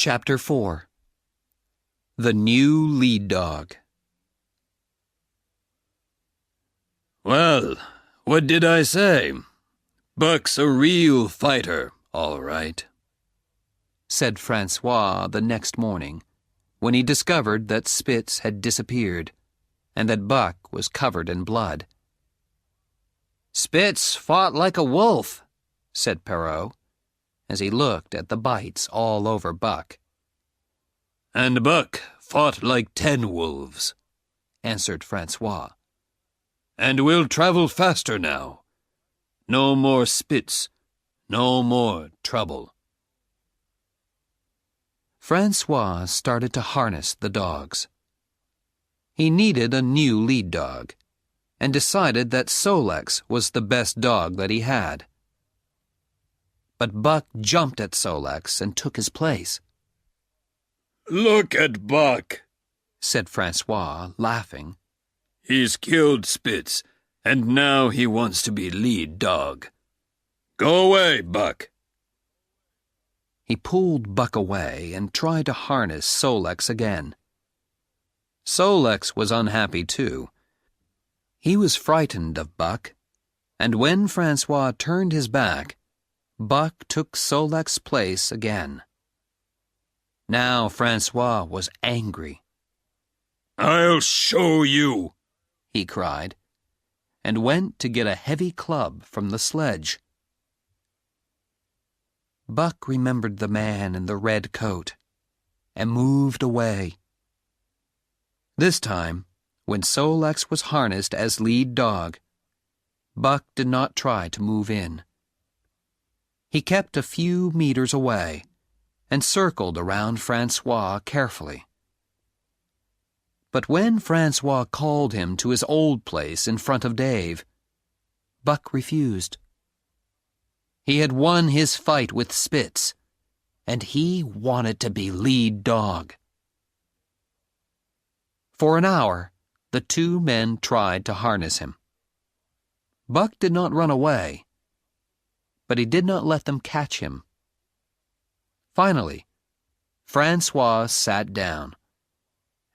Chapter 4. The New Lead Dog. Well, what did I say? Buck's a real fighter, all right, said Francois the next morning, when he discovered that Spitz had disappeared, and that Buck was covered in blood. "Spitz fought like a wolf," said Perrault, as he looked at the bites all over Buck. "And Buck fought like 10 wolves," answered Francois. "And we'll travel faster now. No more Spitz, no more trouble." Francois started to harness the dogs. He needed a new lead dog, and decided that Sol-leks was the best dog that he had. But Buck jumped at Sol-leks and took his place. "Look at Buck," said Francois, laughing. "He's killed Spitz, and now he wants to be lead dog. Go away, Buck." He pulled Buck away and tried to harness Sol-leks again. Sol-leks was unhappy too. He was frightened of Buck, and when Francois turned his back, Buck took Sol-leks' place again. Now Francois was angry. "I'll show you," he cried, and went to get a heavy club from the sledge. Buck remembered the man in the red coat and moved away. This time, when Sol-leks was harnessed as lead dog, Buck did not try to move in. He kept a few meters away and circled around Francois carefully. But when Francois called him to his old place in front of Dave, Buck refused. He had won his fight with Spitz, and he wanted to be lead dog. For an hour, the two men tried to harness him. Buck did not run away, but he did not let them catch him. Finally, Francois sat down,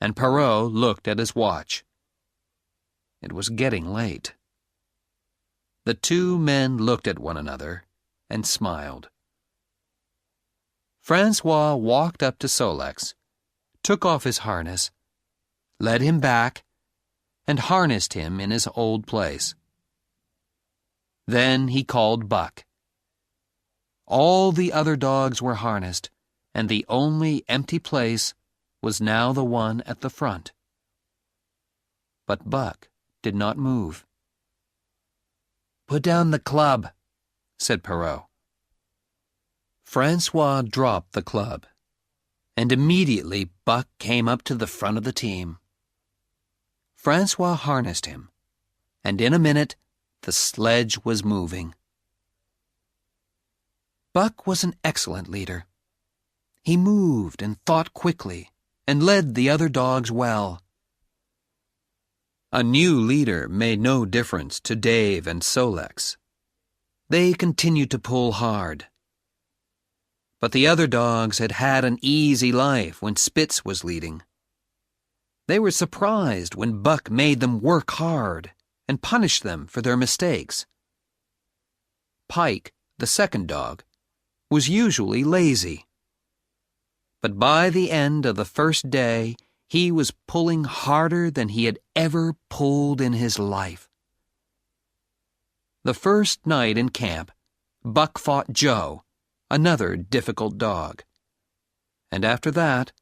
and Perrault looked at his watch. It was getting late. The two men looked at one another and smiled. Francois walked up to Sol-leks, took off his harness, led him back, and harnessed him in his old place. Then he called Buck. All the other dogs were harnessed, and the only empty place was now the one at the front. But Buck did not move. "Put down the club," said Perrault. Francois dropped the club, and immediately Buck came up to the front of the team. Francois harnessed him, and in a minute the sledge was moving. Buck was an excellent leader. He moved and thought quickly and led the other dogs well. A new leader made no difference to Dave and Sol-leks. They continued to pull hard. But the other dogs had had an easy life when Spitz was leading. They were surprised when Buck made them work hard and punished them for their mistakes. Pike, the second dog, was usually lazy. But by the end of the first day, he was pulling harder than he had ever pulled in his life. The first night in camp, Buck fought Joe, another difficult dog. And after that,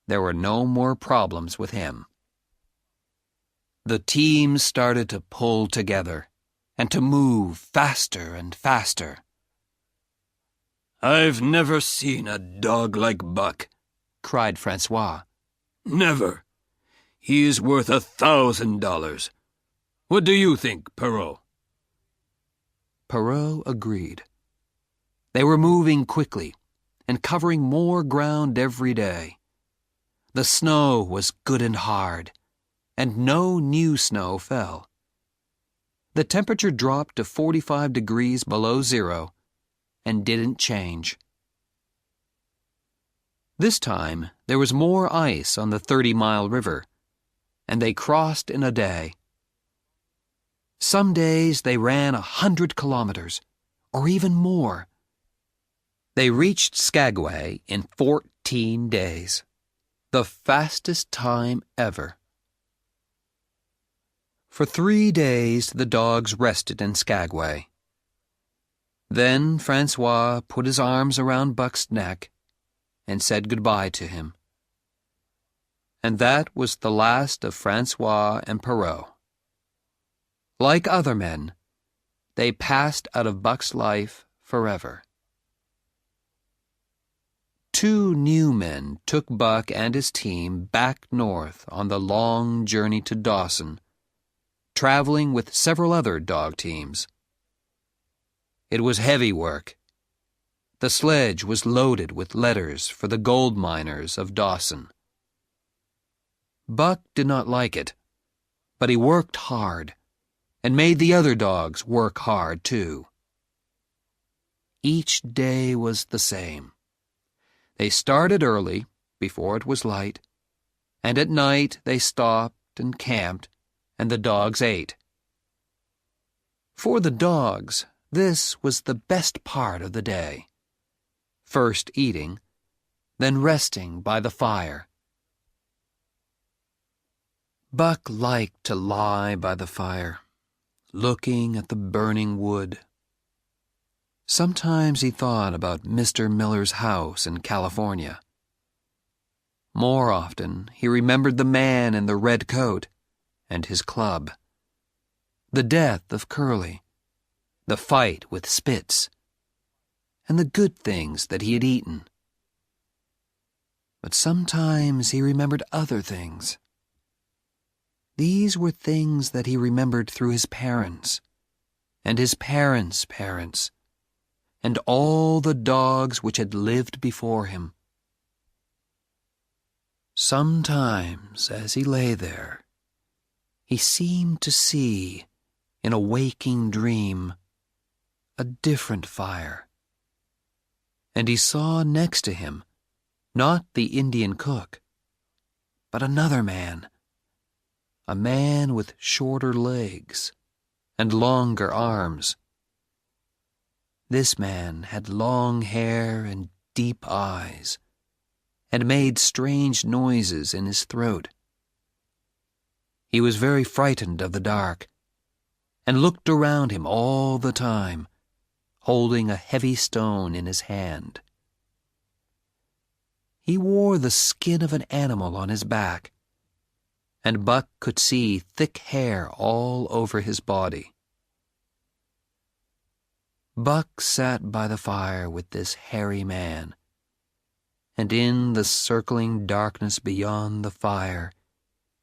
there were no more problems with him. The team started to pull together and to move faster and faster. "I've never seen a dog like Buck," cried Francois. "Never. He is worth $1,000. What do you think, Perrault?" Perrault agreed. They were moving quickly and covering more ground every day. The snow was good and hard, and no new snow fell. The temperature dropped to 45 degrees below zero and didn't change. This time, there was more ice on the 30-mile river, and they crossed in a day. Some days they ran 100 kilometers, or even more. They reached Skagway in 14 days, the fastest time ever. For 3 days the dogs rested in Skagway. Then Francois put his arms around Buck's neck and said goodbye to him. And that was the last of Francois and Perrault. Like other men, they passed out of Buck's life forever. 2 new men took Buck and his team back north on the long journey to Dawson, traveling with several other dog teams. It was heavy work. The sledge was loaded with letters for the gold miners of Dawson. Buck did not like it, but he worked hard and made the other dogs work hard too. Each day was the same. They started early, before it was light, and at night they stopped and camped, and the dogs ate. For the dogs, this was the best part of the day. First eating, then resting by the fire. Buck liked to lie by the fire, looking at the burning wood. Sometimes he thought about Mr. Miller's house in California. More often, he remembered the man in the red coat and his club, the death of Curly, the fight with Spitz, and the good things that he had eaten. But sometimes he remembered other things. These were things that he remembered through his parents, and his parents' parents, and all the dogs which had lived before him. Sometimes, as he lay there, he seemed to see, in a waking dream, a different fire. And he saw next to him, not the Indian cook, but another man, a man with shorter legs and longer arms. This man had long hair and deep eyes, and made strange noises in his throat. He was very frightened of the dark, and looked around him all the time, holding a heavy stone in his hand. He wore the skin of an animal on his back, and Buck could see thick hair all over his body. Buck sat by the fire with this hairy man, and in the circling darkness beyond the fire,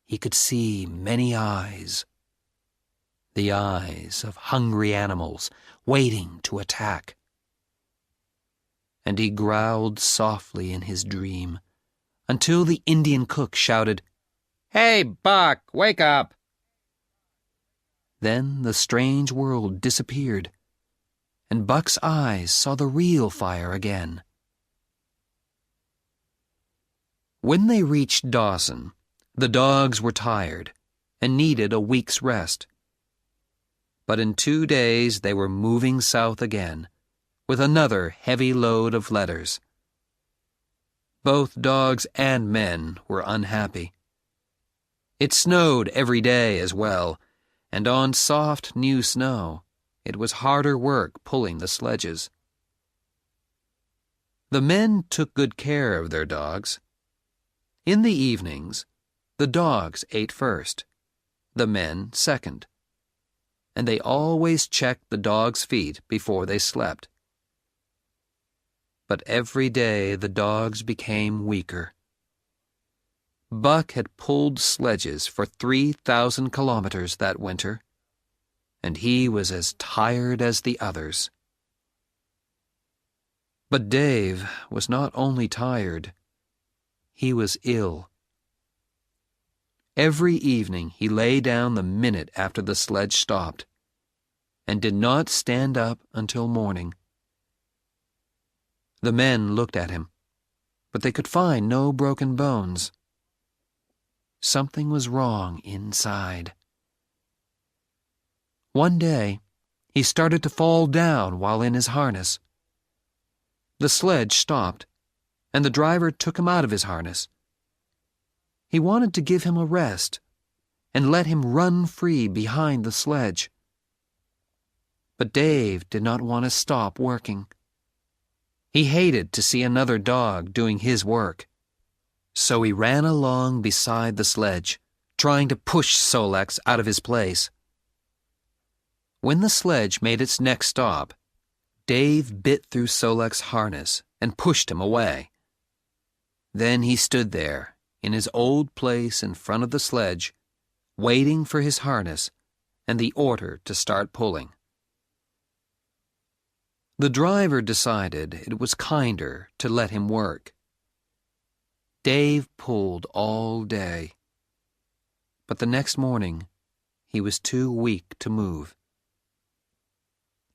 he could see many eyes, the eyes of hungry animals waiting to attack. And he growled softly in his dream until the Indian cook shouted, "Hey, Buck, wake up!" Then the strange world disappeared, and Buck's eyes saw the real fire again. When they reached Dawson, the dogs were tired and needed a week's rest. But in 2 days they were moving south again, with another heavy load of letters. Both dogs and men were unhappy. It snowed every day as well, and on soft new snow, it was harder work pulling the sledges. The men took good care of their dogs. In the evenings, the dogs ate first, the men second, and they always checked the dogs' feet before they slept. But every day the dogs became weaker. Buck had pulled sledges for 3,000 kilometers that winter, and he was as tired as the others. But Dave was not only tired, he was ill. Every evening he lay down the minute after the sledge stopped, and did not stand up until morning. The men looked at him, but they could find no broken bones. Something was wrong inside. One day, he started to fall down while in his harness. The sledge stopped, and the driver took him out of his harness. He wanted to give him a rest and let him run free behind the sledge. But Dave did not want to stop working. He hated to see another dog doing his work. So he ran along beside the sledge, trying to push Solex out of his place. When the sledge made its next stop, Dave bit through Solex's harness and pushed him away. Then he stood there, in his old place in front of the sledge, waiting for his harness and the order to start pulling. The driver decided it was kinder to let him work. Dave pulled all day, but the next morning he was too weak to move.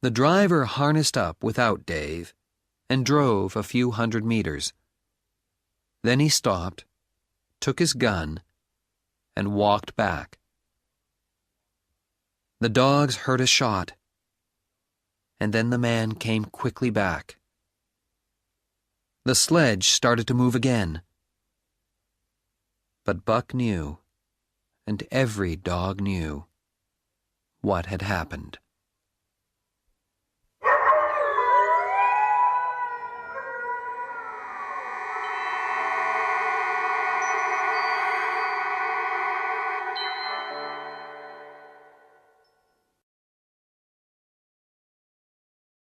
The driver harnessed up without Dave and drove a few 100 meters. Then he stopped, took his gun, and walked back. The dogs heard a shot, and then the man came quickly back. The sledge started to move again. But Buck knew, and every dog knew, what had happened.